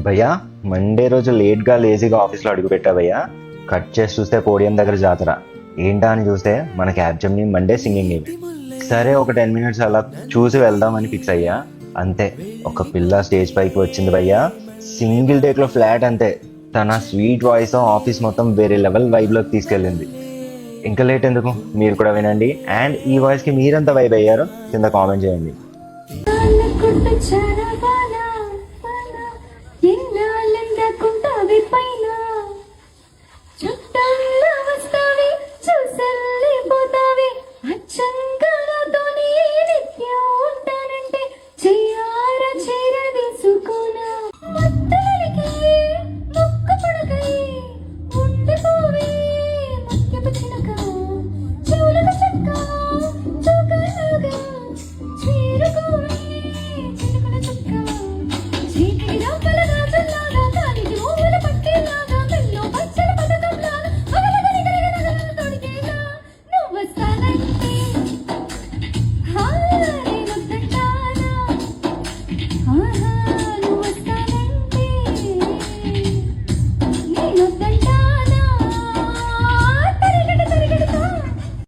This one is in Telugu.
భయ్యా, మండే రోజు లేట్గా లేజీగా ఆఫీస్లో అడుగు పెట్టా భయ్యా. కట్ చేసి చూస్తే పోడియం దగ్గర జాతర. ఏంటా అని చూస్తే మన క్యాప్జమ్ని మండే సింగింగ్ ఈవెంట్. సరే ఒక 10 minutes అలా చూసి వెళ్దామని ఫిక్స్ అయ్యా. అంతే, ఒక పిల్ల స్టేజ్ పైకి వచ్చింది భయ్యా. సింగిల్ టేక్లో ఫ్లాట్ అంతే. తన స్వీట్ వాయిస్ ఆఫీస్ మొత్తం వేరే లెవెల్ వైబ్లోకి తీసుకెళ్ళింది. ఇంకా లేట్ ఎందుకు, మీరు కూడా వినండి. అండ్ ఈ వాయిస్కి మీరెంత వైబ్ అయ్యారో కింద కామెంట్ చేయండి. ఎన్నాళ్ళందకుంటావి పైన చుట్టాలు